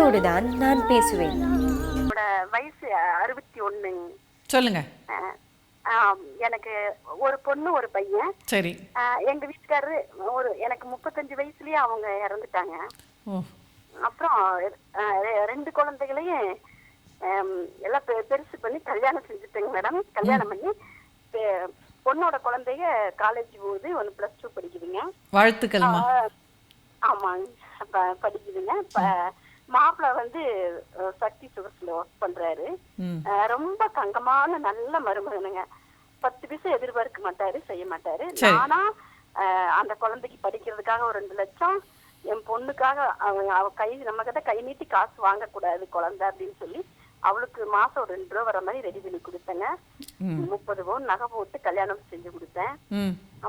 குடும்பத்தோடு தான் நான் பேசுவேன். என்னோட வயசு 61. சொல்லுங்க. எனக்கு ஒரு பொண்ணு ஒரு பையன். சரி. எங்க வீட்டுக்காரரு எனக்கு 35 வயசுலயே அவங்க இறந்துட்டாங்க. ஓ. அப்புறம் 2 குழந்தைகளையும் எல்லாம் பெருசு பண்ணி கல்யாணம் செஞ்சுட்டேங்க மேடம். கல்யாணம் பண்ணி பொண்ணோட குழந்தைங்க காலேஜ் போகுது, ஒன்று +2 படிக்குதுங்க. வாழ்த்துக்கள்மா. ஆமாங்க, படிக்குதுங்க. மாப்பிள்ள வந்து சக்தி சுகர்ஸ்ல ஒர்க் பண்றாரு. ரொம்ப தங்கமான நல்ல மருமகனுங்க. 10 பைசா எதிர்பார்க்க மாட்டாரு, செய்ய மாட்டாரு. நானா அந்த குழந்தைக்கு படிக்கிறதுக்காக ஒரு 2 லட்சம், என் பொண்ணுக்காக அவ நம்ம கிட்ட கை நீட்டி காசு வாங்க கூடாது குழந்தை அப்படின்னு சொல்லி அவளுக்கு மாசம் ஒரு 2 ரூபா வர மாதிரி ரெடி பண்ணி கொடுத்தேங்க. 30 பவுன் நகை போட்டு கல்யாணம் செஞ்சு கொடுத்தேன்.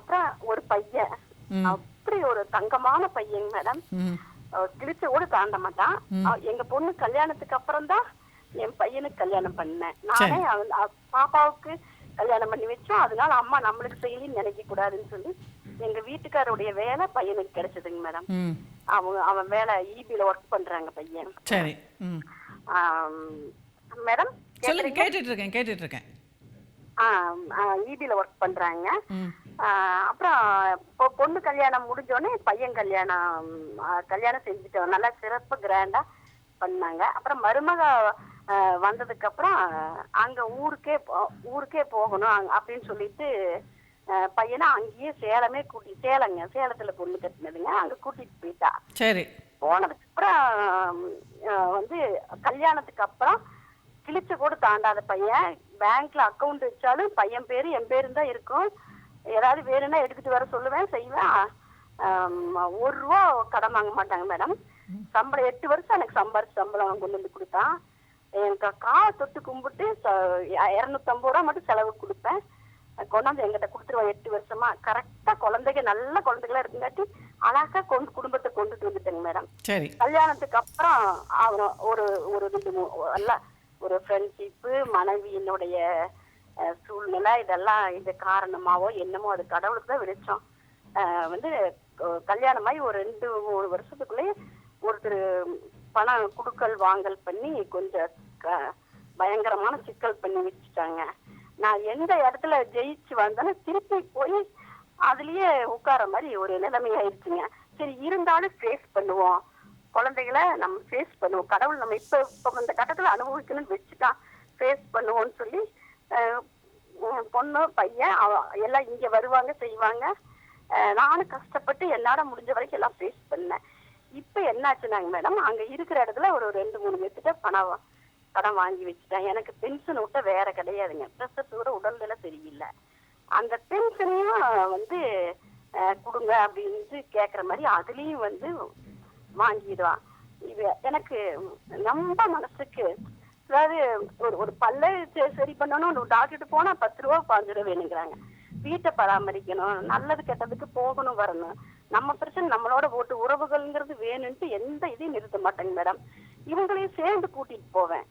அப்புறம் ஒரு பையன், அப்படி ஒரு தங்கமான பையன் மேடம். கிழிச்ச கூட தாண்ட மாட்டான். எங்க பொண்ணு கல்யாணத்துக்கு அப்புறம் தான் என் பையனுக்கு கல்யாணம் பண்ணேன். நானே பாப்பாவுக்கு கல்யாணம் பண்ணி வச்சோம். அதனால அம்மா நம்மளுக்கு செய்யலன்னு நினைக்க கூடாதுன்னு சொல்லி எங்க வீட்டுக்காரோடைய வேலை பையனுக்கு கிடைச்சதுங்க மேடம். அவன் வேலை ஈபில ஒர்க் பண்றாங்க பையன். சரி மேடம், கேட்டுட்டு இருக்கேன். ஈபில ஒர்க் பண்றாங்க. அப்புறம் பொண்ணு கல்யாணம் முடிஞ்சோடனே பையன் கல்யாணம் செஞ்சுட்டோம். நல்லா சிறப்பு கிராண்டா பண்ணாங்க. அப்புறம் மருமக வந்ததுக்கு அப்புறம் அங்க ஊருக்கே போகணும் அப்படின்னு சொல்லிட்டு பையனை அங்கேயே சேலத்துல பொண்ணு கட்டினதுங்க. அங்க கூட்டிட்டு போயிட்டா. சரி. போனதுக்கு அப்புறம் வந்து கல்யாணத்துக்கு அப்புறம் கிழிச்ச கூட தாண்டாத பையன். பேங்க்ல அக்கௌண்ட் வச்சாலும் பையன் பேரு என் பேரு தான் இருக்கும். ஏதாவது வேணும்னா எடுத்துட்டு வர சொல்லுவேன், செய்வேன். 1 ரூபா கடன் வாங்க மாட்டாங்க மேடம். சம்பளம் 8 வருஷம் எனக்கு சம்பளம் கொண்டு வந்து கொடுத்தான். எனக்கு காலை தொட்டு கும்பிட்டு 250 ரூபா மட்டும் செலவு கொடுப்பேன். கொண்டாந்து எங்கிட்ட கொடுத்துருவேன். 8 வருஷமா கரெக்டா குழந்தைங்க நல்ல குழந்தைகளா இருக்குங்காட்டி அழகா குடும்பத்தை கொண்டுட்டு வந்துட்டேங்க மேடம். சரி. கல்யாணத்துக்கு அப்புறம் அவன் ஒரு ஃப்ரெண்ட்ஷிப்பு, மனைவியினுடைய சூழ்நிலை, இதெல்லாம் இந்த காரணமாவோ என்னமோ அது கடவுளுக்கு தான் வெளிச்சம். வந்து கல்யாணமாயி ஒரு 2-3 வருஷத்துக்குள்ளேயே ஒருத்தர் பணம் குடுக்கல் வாங்கல் பண்ணி கொஞ்சம் பயங்கரமான சிக்கல் பண்ணி வச்சுட்டாங்க. நான் எந்த இடத்துல ஜெயிச்சு வந்தாலும் திருப்பி போய் அதுலயே உட்கார மாதிரி ஒரு நிலைமை ஆயிடுச்சுங்க. சரி, இருந்தாலும் ஃபேஸ் பண்ணுவோம், குழந்தைகளை நம்ம ஃபேஸ் பண்ணுவோம். கடவுள் நம்ம இப்ப இந்த கட்டத்துல அனுபவிக்கணும்னு வச்சுட்டான், ஃபேஸ் பண்ணுவோம்னு சொல்லி பொண்ணு பையன் எல்லாம் இங்க வருவாங்க, செய்வாங்க. நானும் கஷ்டப்பட்டு என்னால முடிஞ்ச வரைக்கும் எல்லாம் ஃபேஸ் பண்ணேன். இப்ப என்னாச்சுனாங்க மேடம், அங்க இருக்கிற இடத்துல ஒரு 2-3 பேர்த்திட்ட கடன் வாங்கி வச்சுட்டேன். எனக்கு பென்ஷன் விட்ட வேற கிடையாதுங்க. பிரசத்தோட உடல்நிலை சரியில்லை. அந்த பென்ஷனையும் வந்து கொடுங்க அப்படின்ட்டு கேட்குற மாதிரி அதுலயும் வந்து வாங்கிடுவான். இது எனக்கு ரொம்ப மனசுக்கு, அதாவது ஒரு பல்ல சரி பண்ணணும், டாக்டர்கிட்ட போனா 10 ரூபா 15 ரூபா வேணுங்கிறாங்க. வீட்டை பராமரிக்கணும், நல்லது கெட்டதுக்கு போகணும் வரணும். நம்ம பிரச்சனை நம்மளோட போட்டு உறவுகள்ங்கிறது வேணும்ட்டு எந்த இதையும் நிறுத்த மாட்டேங்க மேடம். இவங்களையும் சேர்ந்து கூட்டிட்டு போவேன்.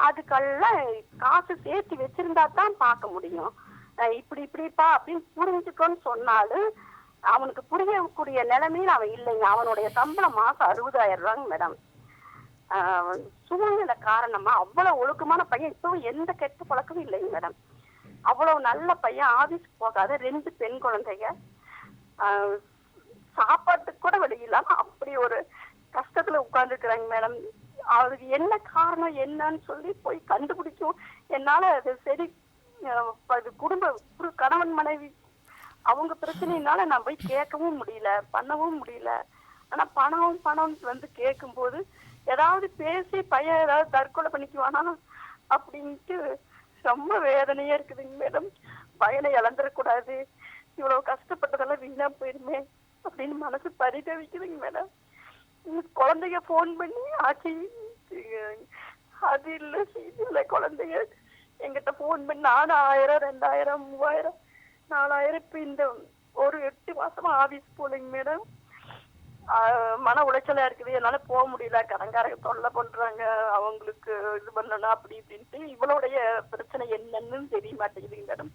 அதுக்கெல்லாம் காசு சேர்த்து வச்சிருந்தா தான் பார்க்க முடியும். இப்படிப்பா அப்படின்னு புரிஞ்சுக்கோன்னு சொன்னாலும் அவனுக்கு புரியக்கூடிய நிலைமையில அவன் இல்லைங்க. அவனுடைய சம்பளம் மாசம் 60,000 ரூபாங்க மேடம். சூழ்நிலை காரணமா அவ்வளவு ஒழுக்கமான பையன், இப்பவும் எந்த கெட்ட பழக்கமும் இல்லைங்க மேடம். அவ்வளவு நல்ல பையன், ஆபீஸ் போகாத 2 பெண் குழந்தைங்க, சாப்பாட்டுக்கு கூட வழி இல்லாம அப்படி ஒரு கஷ்டத்துல உட்கார்ந்துருக்குறாங்க மேடம். அதுக்கு என்ன காரணம் என்னன்னு சொல்லி போய் கண்டுபிடிக்கும் என்னால அது சரி. கணவன் மனைவி அவங்க பிரச்சனைனால நான் போய் கேட்கவும் முடியல, பண்ணவும் முடியல. ஆனா பணம் வந்து கேட்கும் போது ஏதாவது பேசி பையன் ஏதாவது தற்கொலை பண்ணிக்குவானா அப்படின்ட்டு ரொம்ப வேதனையா இருக்குதுங்க மேடம். பையனை இழந்துடக்கூடாது, இவ்வளவு கஷ்டப்பட்டதெல்லாம் வீணா போயிருமே அப்படின்னு மனசு பரிதவிக்குதுங்க மேடம். குழந்தைங்க போன் பண்ணி ஆச்சு அது இல்லை இது இல்லை, குழந்தைங்க எங்கிட்ட போன் பண்ணி நானும் 1000, 2000, 3000, 4000 இப்ப இந்த ஒரு 8 மாசமா ஆபீஸ் போலங்க மேடம். மன உளைச்சலா இருக்குது, என்னால போக முடியல. கடன்காரங்க தொல்லை பண்றாங்க, அவங்களுக்கு இது பண்ணணும் அப்படி இப்படின்ட்டு. இவளுடைய பிரச்சனை என்னன்னு தெரிய மாட்டேங்குதுங்க மேடம்.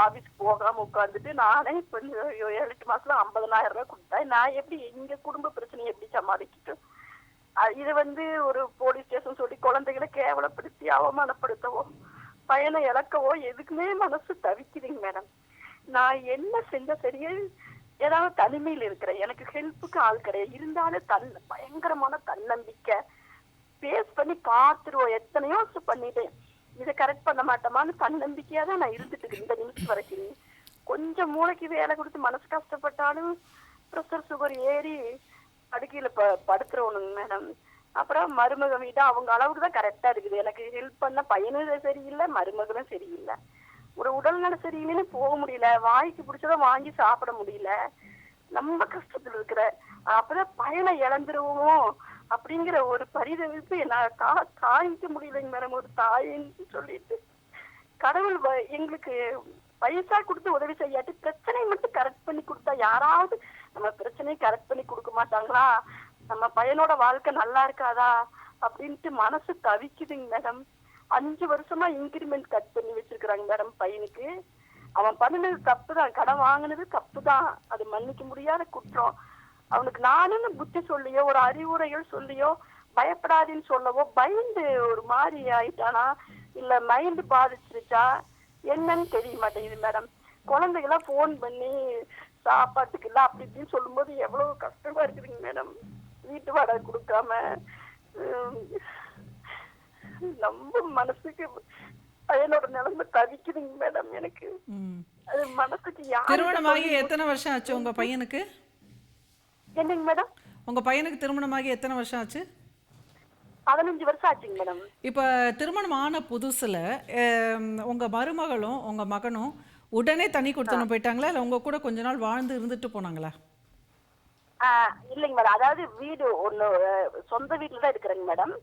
ஆபீஸ்க்கு போகாம உட்காந்துட்டு நானே இப்ப 7-8 மாசத்துல 50,000 ரூபாய் கொடுத்தேன். நான் எப்படி எங்க குடும்ப பிரச்சனையை எப்படி சமாளிக்கிட்டோம்? இது வந்து ஒரு அவமானப்படுத்தவோ பையனை இழக்கவோ எதுக்குமே மனசு தவிக்குதுங்க மேடம். நான் என்ன செஞ்ச சரியே, ஏதாவது தனிமையில் இருக்கிறேன், எனக்கு ஹெல்ப்புக்கு ஆள் கிடையாது, இருந்தாலும் பயங்கரமான தன்னம்பிக்கை, பேஸ் பண்ணி பார்த்துருவோம், எத்தனையோ பண்ணிட்டேன், இதை கரெக்ட் பண்ண மாட்டோமான்னு தன்னம்பிக்கையா தான் நான் இருந்துட்டு இருக்கேன் இந்த நிமிஷம் வரைக்கும். கொஞ்சம் மூளைக்கு வேலை கொடுத்து மனசு கஷ்டப்பட்டாலும் ப்ரெஷர் சுகர் ஏறி படுக்கையில படுத்துருவணுங்க மேடம். அப்புறம் மருமக வீடு அவங்க அளவுக்கு தான் கரெக்டா இருக்குது. எனக்கு ஹெல்ப் பண்ண பையனும் சரியில்லை, மருமகளும் சரியில்லை. ஒரு உடல்நல சரியில்லைன்னு போக முடியல, வாய்க்கு பிடிச்சதை வாங்கி சாப்பிட முடியல, ரொம்ப கஷ்டத்துல இருக்கிற. அப்பதான் பையனை இழந்துருவோமோ அப்படிங்கிற ஒரு பரிதவிப்பு நான் தாங்கிக்க முடியலைங்க மேடம். ஒரு தாயின்னு சொல்லிட்டு கடவுள் எங்களுக்கு பைசா கொடுத்து உதவி செய்யாட்டி பிரச்சனையை மட்டும் கரெக்ட் பண்ணி கொடுத்தா, யாராவது நம்ம பிரச்சனையை கரெக்ட் பண்ணி கொடுக்க மாட்டாங்களா, நம்ம பையனோட வாழ்க்கை நல்லா இருக்காதா அப்படின்ட்டு மனசு தவிக்குதுங்க மேடம். 5 வருஷமா இன்கிரிமெண்ட் கட் பண்ணி வச்சிருக்கிறாங்க மேடம் பையனுக்கு. அவன் பண்ணினது தப்பு தான், கடன் வாங்கினது தப்பு தான், அது மன்னிக்க முடியாத குற்றம். அவனுக்கு நானுன்னு புத்தி சொல்லியோ ஒரு அறிவுரைகள் சொல்லியோ பயப்படாதுன்னு சொல்லவோ பயந்து ஒரு மாதிரி ஆயிட்டானா இல்ல மைண்ட் பாதிச்சிருச்சா என்னன்னு தெரிய மாட்டேங்குது மேடம். குழந்தைகளாம் போன் பண்ணி சாப்பாட்டுக்கு இல்ல அப்படி இப்படின்னு சொல்லும்போது எவ்வளவு கஷ்டமா இருக்குதுங்க மேடம். வீட்டு வாடகை கொடுக்காம நம்ம மனசுக்கு பையனோட நிலைமை தவிக்குதுங்க மேடம். எனக்கு அது மனசுக்கு திருமணமாகி எத்தனை வருஷம் ஆச்சு உங்க பையனுக்கு? என்னங்க மேடம்? உங்க பையனுக்கு திருமணமாகி எத்தனை வருஷம் ஆச்சு? 15 வருஷம் ஆச்சுங்க மேடம். இப்போ திருமணம் ஆன புதுசுல உங்க மருமகளும் உங்க மகனும் உடனே தனி கொடுத்தனும் போயிட்டாங்களா இல்ல உங்க கூட கொஞ்ச நாள் வாழ்ந்து இருந்துட்டு போனாங்களா? இல்லைங்க மேடம், அதாவது வீடு ஒண்ணு சொந்த வீட்டுல தான் இருக்கிறேங்க மேடம்.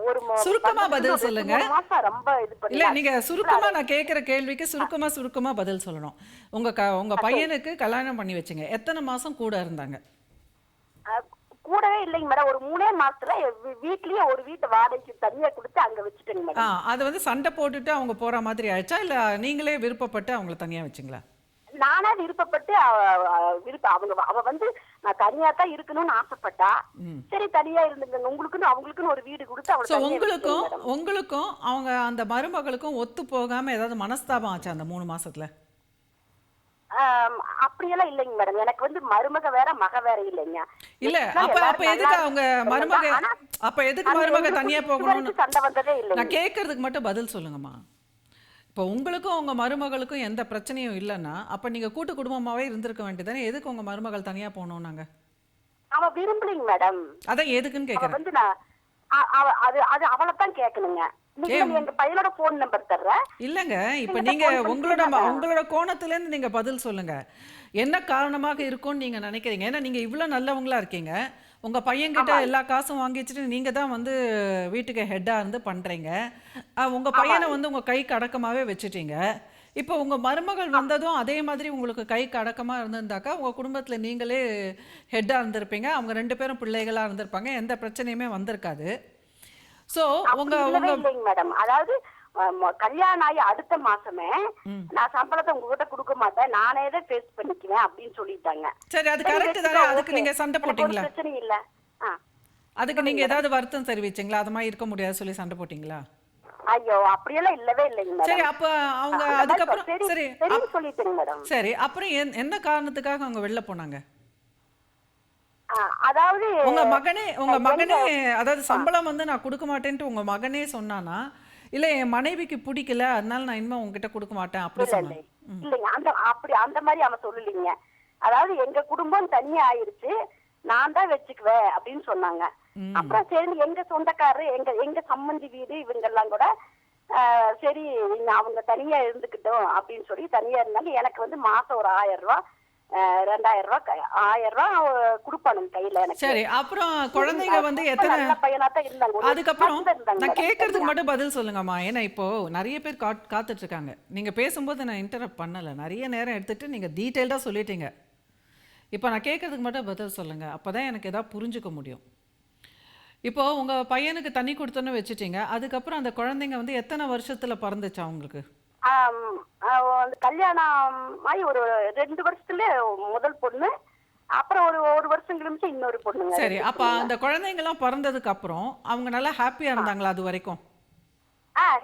ஒரு சுருக்கமா பதில் சொல்லுங்க. ரொம்ப இல்ல நீங்க சுருக்கமா, நான் கேக்குற கேள்விக்கு சுருக்கமா பதில் சொல்லணும். உங்க பையனுக்கு கல்யாணம் பண்ணி வச்சுங்க, எத்தனை மாசம் கூட இருந்தாங்க? கூடவே இல்லைங்க மேடம், ஒரு 3 மாசத்துல வீட்லயே ஒரு வீட்டு வாடகைக்கு தனியா கொடுத்து அங்க வச்சுட்டேங்க மேடம். அது வந்து சண்டை போட்டுட்டு அவங்க போற மாதிரி ஆயிடுச்சா இல்ல நீங்களே விருப்பப்பட்டு அவங்கள தனியா வச்சுங்களா? நானா விருப்பப்பட்டு அவ வந்து நான் தனியா தான் இருக்கணும்னு ஆசைப்பட்டா. சரி தனியா இருந்துங்க உங்களுக்குன்னு அவங்களுக்குன்னு ஒரு வீடு கொடுத்து உங்களுக்கும் அவங்க அந்த மருமகளுக்கும் ஒத்து போகாம ஏதாவது மனஸ்தாபம் ஆச்சு அந்த 3 மாசத்துல? அப்படியெல்லாம் இல்லைங்க மேடம், எனக்கு வந்து மருமக வேற மக வேற இல்லைங்க. இல்ல அப்ப எதுக்கு அவங்க மருமக தனியா போகணும்னு சண்டை வந்ததே இல்லை. நான் கேட்கறதுக்கு மட்டும் பதில் சொல்லுங்கம்மா. இப்போ உங்களுக்கும் உங்க மருமகளுக்கும் எந்த பிரச்சனையும் இல்லைன்னா அப்ப நீங்க கூட்டு குடும்பமாவே இருந்திருக்க வேண்டியதானே, எதுக்கு உங்க மருமகள் தனியா போகணும்? நாங்க அவ விரும்பலைங்க மேடம். அதான் எதுக்குன்னு கேக்குறேன். வந்து நான் அது அவளைத்தான் கேட்கணுங்க. எங்க பையனோட போன் நம்பர் தர்றேன். இல்லங்க இப்ப நீங்க உங்களோட கோணத்துல இருந்து நீங்க பதில் சொல்லுங்க. என்ன காரணமாக இருக்கும்னு நீங்க நினைக்கிறீங்க? ஏன்னா நீங்க இவ்வளவு நல்லவங்களா இருக்கீங்க, உங்க பையன்கிட்ட எல்லா காசும் வாங்கி வச்சுட்டு நீங்க தான் வந்து வீட்டுக்கு ஹெட்டா இருந்து பண்றீங்க, உங்க பையனை வந்து உங்க கைக்கு அடக்கமாவே வச்சுட்டீங்க. இப்போ உங்க மருமகள் வந்ததும் அதே மாதிரி உங்களுக்கு கைக்கு அடக்கமா இருந்திருந்தாக்கா உங்க குடும்பத்துல நீங்களே ஹெட்டா இருந்திருப்பீங்க, அவங்க 2 பேரும் பிள்ளைகளா இருந்திருப்பாங்க, எந்த பிரச்சனையுமே வந்திருக்காது. சோ இல்லைங்க மேடம், அதாவது கல்யாணம் ஆகி அடுத்த மாசமே நான் சம்பளத்தை உங்ககிட்ட கொடுக்க மாட்டேன், நானே தான் ஃபேஸ் பண்ணிக்குவேன் அப்படின்னு சொல்லிட்டாங்க. சரி அது கரெக்ட் தானே. அதுக்கு நீங்க சண்டை போட்டீங்களா? பிரச்சனை இல்ல. அதுக்கு நீங்க ஏதாவது வருத்தம் தெரிவிச்சீங்களா? அது மாதிரி இருக்க முடியாது சொல்லி சண்டை போட்டீங்களா? ஐயோ அப்படியெல்லாம் இல்லவே இல்லைங்க மேடம். சரி அப்ப அவங்க அதுக்கப்புறம் சரி சொல்லிட்டேங்க மேடம். சரி அப்புறம் என்ன காரணத்துக்காக அவங்க வெளில போனாங்க? அதாவது உங்க மகனே அதாவது சம்பளம் வந்து நான் கொடுக்க மாட்டேன்ட்டு உங்க மகனே சொன்னானா இல்ல என் மனைவிக்கு பிடிக்கல அதனால நான் இனிமே உங்ககிட்ட கொடுக்க மாட்டேன் அப்படி சொன்னேன்? இல்லைங்க அந்த மாதிரி அவன் சொல்லலீங்க. அதாவது எங்க குடும்பம் தனியா ஆயிருச்சு, நான் தான் வச்சுக்குவேன் அப்படின்னு சொன்னாங்க. அப்புறம் சரி எங்க சொந்தக்காரரு எங்க சம்மந்தி வீடு இவங்க எல்லாம் கூட சரி அவங்க தனியா இருந்துக்கிட்டோம் அப்படின்னு சொல்லி தனியா இருந்தாங்க. எனக்கு வந்து மாசம் ஒரு 1000 ரூபாய் 2000 ரூபாய் 1000 ரூபாய் கொடுப்பானுங்க கையில. எனக்கு சரி அப்புறம் குழந்தைங்க வந்து எத்தனை பையனாத்தான் இருந்தாங்க. அதுக்கப்புறம் நான் கேட்கறதுக்கு மட்டும் பதில் சொல்லுங்கம்மா. ஏன்னா இப்போ நிறைய பேர் காத்துட்டு இருக்காங்க. நீங்க பேசும்போது நான் இன்டரப்ட் பண்ணல, நிறைய நேரம் எடுத்துட்டு நீங்க டீட்டெயில்டா சொல்லிட்டீங்க. இப்போ நான் கேட்கறதுக்கு மட்டும் பதில் சொல்லுங்க, அப்பதான் எனக்கு ஏதாவது புரிஞ்சுக்க முடியும். இப்போ உங்க பையனுக்கு தண்ணி கொடுத்தோன்னு வச்சுட்டீங்க, அதுக்கப்புறம் அந்த குழந்தைங்க வந்து எத்தனை வருஷத்துல பிறந்துச்சா உங்களுக்கு? கல்யாணம் ஆகி ஒரு 2 வருஷத்துல முதல் பொண்ணு, அப்புறம் ஒரு வருஷம் கழிச்சு இன்னொரு பொண்ணுங்க. சரி அப்ப அந்த குழந்தைங்க எல்லாம் பிறந்ததுக்கு அப்புறம் அவங்க நல்லா ஹாப்பியா இருந்தாங்களா அது வரைக்கும்?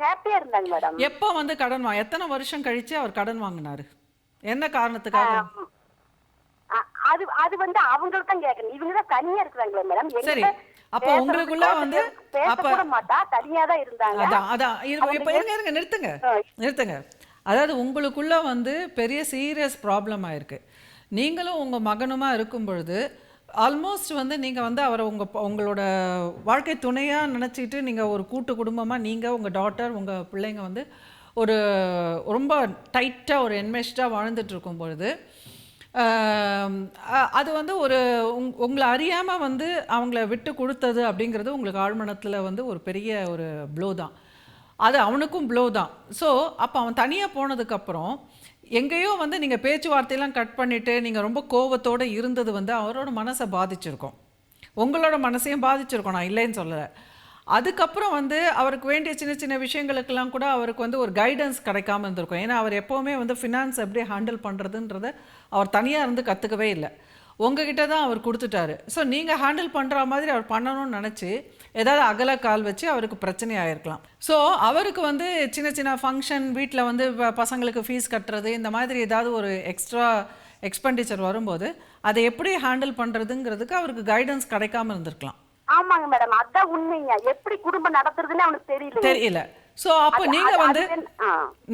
ஹாப்பியா இருந்தாங்க மேடம். எப்போ வந்து கடன் எத்தனை வருஷம் கழிச்சு அவர் கடன் வாங்கினாரு? என்ன காரணத்துக்காக? அது அது வந்து அவங்களுக்கு தான் கேட்கணும். இவங்க தான் தனியா இருக்கிறாங்களே மேடம். சரி, அப்போ உங்களுக்குள்ள வந்து பேச அப்ப கூட மாட்டா, தனியா தான் இருந்தாங்க. அதான் அதான் இப்போ இருங்க நிறுத்துங்க நிறுத்துங்க. அதாவது உங்களுக்குள்ள வந்து பெரிய சீரியஸ் ப்ராப்ளம் ஆயிருக்கு. நீங்களும் உங்க மகனுமா இருக்கும் பொழுது ஆல்மோஸ்ட் வந்து நீங்க வந்து அவரை உங்களோட வாழ்க்கை துணையா நினைச்சிட்டு நீங்க ஒரு கூட்டு குடும்பமா நீங்க உங்க டாட்டர் உங்க பிள்ளைங்க வந்து ஒரு ரொம்ப டைட்டா ஒரு என்மெஷ்டா வாழ்ந்துட்டு இருக்கும் பொழுது அது வந்து ஒரு உங்களை அறியாம வந்து அவங்கள விட்டு கொடுத்தது அப்படிங்கிறது உங்களுக்கு ஆழ்மனத்துல வந்து ஒரு பெரிய ஒரு ப்ளோ தான். அது அவனுக்கும் ப்ளோ தான். ஸோ அப்போ அவன் தனியாக போனதுக்கப்புறம் எங்கேயோ வந்து நீங்கள் பேச்சுவார்த்தையெல்லாம் கட் பண்ணிவிட்டு நீங்கள் ரொம்ப கோவத்தோடு இருந்தது வந்து அவரோட மனசை பாதிச்சிருக்கோம், உங்களோட மனசையும் பாதிச்சிருக்கோம், நான் இல்லைன்னு சொல்லலை. அதுக்கப்புறம் வந்து அவருக்கு வேண்டிய சின்ன சின்ன விஷயங்களுக்கெல்லாம் கூட அவருக்கு வந்து ஒரு கைடன்ஸ் கிடைக்காம இருந்திருக்கும். ஏன்னா அவர் எப்போவுமே வந்து ஃபினான்ஸ் எப்படி ஹேண்டில் பண்ணுறதுன்றத அவர் தனியாக இருந்து கற்றுக்கவே இல்லை, உங்ககிட்ட தான் அவர் கொடுத்துட்டாரு. ஸோ நீங்கள் ஹேண்டில் பண்ணுற மாதிரி அவர் பண்ணணும்னு நினச்சி ஏதாவது அகல கால் வச்சு அவருக்கு பிரச்சனை ஆகிருக்கலாம். ஸோ அவருக்கு வந்து சின்ன சின்ன ஃபங்க்ஷன் வீட்டில் வந்து பசங்களுக்கு ஃபீஸ் கட்டுறது இந்த மாதிரி ஏதாவது ஒரு எக்ஸ்ட்ரா எக்ஸ்பெண்டிச்சர் வரும்போது அதை எப்படி ஹேண்டில் பண்ணுறதுங்கிறதுக்கு அவருக்கு கைடன்ஸ் கிடைக்காம இருந்திருக்கலாம். ஆமாங்க மேடம், அதான் உண்மைங்க. எப்படி குடும்பம் நடத்துறதுன்னு அவனுக்கு தெரியல. ஸோ அப்போ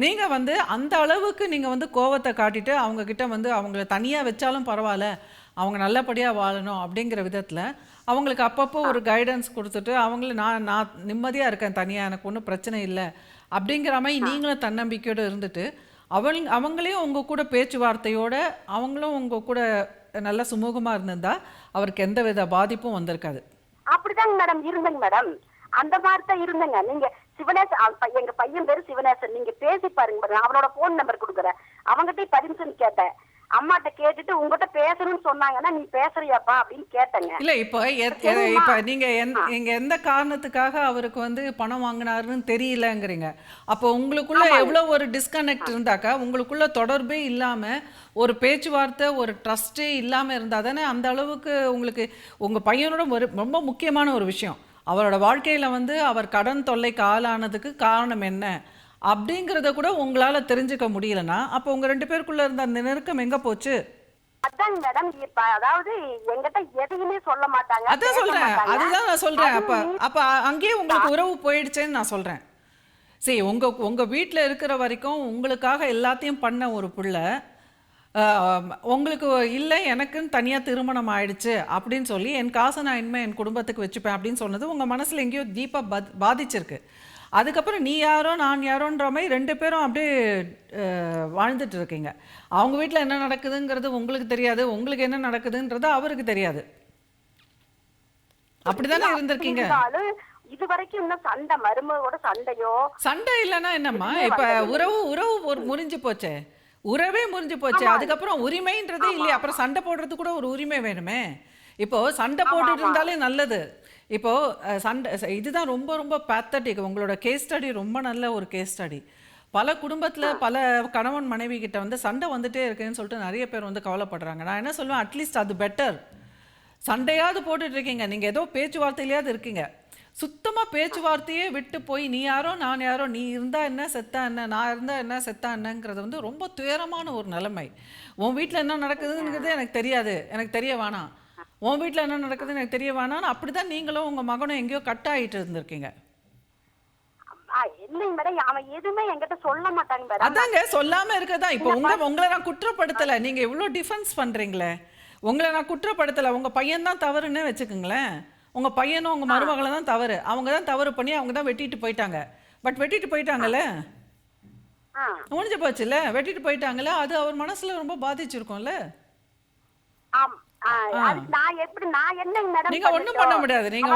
நீங்கள் வந்து அந்த அளவுக்கு நீங்கள் வந்து கோவத்தை காட்டிட்டு அவங்க கிட்ட வந்து அவங்கள தனியாக வச்சாலும் பரவாயில்ல, அவங்க நல்லபடியாக வாழணும் அப்படிங்கிற விதத்தில் அவங்களுக்கு அப்பப்போ ஒரு கைடன்ஸ் கொடுத்துட்டு அவங்கள நான் நிம்மதியாக இருக்கேன் தனியாக, எனக்கு ஒன்றும் பிரச்சனை இல்லை அப்படிங்கிற மாதிரி நீங்களும் தன்னம்பிக்கையோடு இருந்துட்டு அவங்களையும் உங்கள் கூட பேச்சுவார்த்தையோட அவங்களும் உங்கள் கூட நல்லா சுமூகமாக இருந்திருந்தா அவருக்கு எந்த வித பாதிப்பும் வந்திருக்காது. அப்படிதாங்க மேடம் இருந்தங்க மேடம், அந்த மாதிரி தான் இருந்தங்க. நீங்க சிவனேசன், எங்க பையன் பேரு சிவனேசன், நீங்க பேசி பாருங்க மேடம். அவனோட போன் நம்பர் கொடுக்குறேன், அவங்ககிட்ட பர்மிஷன் கேட்டேன். அம்மாட்ட கேட்டுட்டு உங்ககிட்ட பேசணும்னு சொன்னாங்கன்னா நீ பேசுறியாப்பா அப்படின்னு கேட்டேங்க. இல்ல இப்போ நீங்க எந்த காரணத்துக்காக அவருக்கு வந்து பணம் வாங்கினாருன்னு தெரியலங்கிறீங்க. அப்போ உங்களுக்குள்ள எவ்வளவு ஒரு டிஸ்கனெக்ட் இருந்தாக்கா, உங்களுக்குள்ள தொடர்பே இல்லாம ஒரு பேச்சுவார்த்தை ஒரு ட்ரஸ்டே இல்லாம இருந்தா தானே அந்த அளவுக்கு உங்களுக்கு உங்க பையனோட ரொம்ப முக்கியமான ஒரு விஷயம் அவரோட வாழ்க்கையில வந்து அவர் கடன் தொல்லைக்கு ஆளானதுக்கு காரணம் என்ன அப்படிங்கறத கூட உங்களால தெரிஞ்சுக்க முடியலனா அப்ப உங்க ரெண்டு பேருக்குள்ள இருந்த அந்த நெருக்கம் எங்க போச்சு? அதான் மேடம், அதாவது என்கிட்ட எதையுமே சொல்ல மாட்டாங்க. அதுதான் நான் சொல்றேன். அப்ப அங்கேயே உங்களுக்கு உறவு போயிடுச்சேன்னு நான் சொல்றேன். சரி, உங்க வீட்டில் இருக்கிற வரைக்கும் உங்களுக்காக எல்லாத்தையும் பண்ண ஒரு பிள்ளை உங்களுக்கு இல்லை எனக்குன்னு தனியாக திருமணம் ஆயிடுச்சு அப்படின்னு சொல்லி என் காசை நான் இனிமேல் என் குடும்பத்துக்கு வச்சுப்பேன் அப்படின்னு சொன்னது உங்கள் மனசில் எங்கேயோ டீப்பாக பாதிச்சிருக்கு. அதுக்கப்புறம் நீ யாரோ நான் யாரோன்ற மாதிரி ரெண்டு பேரும் அப்படியே வாழ்ந்துட்டு இருக்கீங்க. அவங்க வீட்டில் என்ன நடக்குதுங்கிறது உங்களுக்கு தெரியாது, உங்களுக்கு என்ன நடக்குதுன்றது அவருக்கு தெரியாது. அப்படிதானே இருந்திருக்கீங்க. இது வரைக்கும் இன்னும் சண்டை, மருமகளோட சண்டையோ சண்டை இல்லைன்னா என்னம்மா, இப்ப உறவு முறிஞ்சு போச்சே, உறவே முறிஞ்சு போச்சு. அதுக்கப்புறம் உரிமைன்றதே இல்லையா, அப்புறம் சண்டை போடுறது கூட ஒரு உரிமை வேணுமே. இப்போ சண்டை போட்டுட்டு இருந்தாலே நல்லது. இப்போ சண்டை இதுதான் ரொம்ப ரொம்ப பேத்தட்டிக். உங்களோட கேஸ் ஸ்டடி ரொம்ப நல்ல ஒரு கேஸ் ஸ்டடி. பல குடும்பத்தில் பல கணவன் மனைவி கிட்ட வந்து சண்டை வந்துட்டே இருக்குன்னு சொல்லிட்டு நிறைய பேர் வந்து கவலைப்படுறாங்க. நான் என்ன சொல்லுவேன், அட்லீஸ்ட் அது பெட்டர். சண்டையாவது போட்டுட்டு இருக்கீங்க, நீங்கள் ஏதோ பேச்சுவார்த்தையிலையாவது இருக்கீங்க. சுத்தமாக பேச்சுவார்த்தையே விட்டு போய் நீ யாரோ நான் யாரோ, நீ இருந்தா என்ன செத்தா என்ன, நான் இருந்தா என்ன செத்தா என்னங்கிறது வந்து ரொம்ப துயரமான ஒரு நிலைமை. உன் வீட்டில் என்ன நடக்குதுங்கிறது எனக்கு தெரியாது, எனக்கு தெரிய வேணாம், உன் வீட்டில் என்ன நடக்குதுன்னு எனக்கு தெரிய வேணாம்னு அப்படி தான் நீங்களும் உங்கள் மகனும் எங்கேயோ கட் ஆகிட்டு இருந்திருக்கீங்க. அதாங்க சொல்லாமல் இருக்கதான். இப்போ உங்களை நான் குற்றப்படுத்தலை, நீங்கள் இவ்வளோ டிஃபென்ஸ் பண்ணுறீங்களே, உங்களை நான் குற்றப்படுத்தலை. உங்கள் பையன் தான் தவறுன்னு வச்சுக்கோங்களேன், உங்கள் பையனும் உங்கள் மருமகளை தான் தவறு, அவங்க தான் தவறு பண்ணி அவங்க தான் வெட்டிட்டு போயிட்டாங்க. பட் வெட்டிட்டு போயிட்டாங்கல்ல, முடிஞ்சு போச்சுல்ல, வெட்டிட்டு போயிட்டாங்கல்ல, அது அவர் மனசில் ரொம்ப பாதிச்சிருக்கோம்ல. நான் எப்படி நான் என்ன மேடம், நீங்க ஒண்ணும் பண்ண முடியாது. நீங்க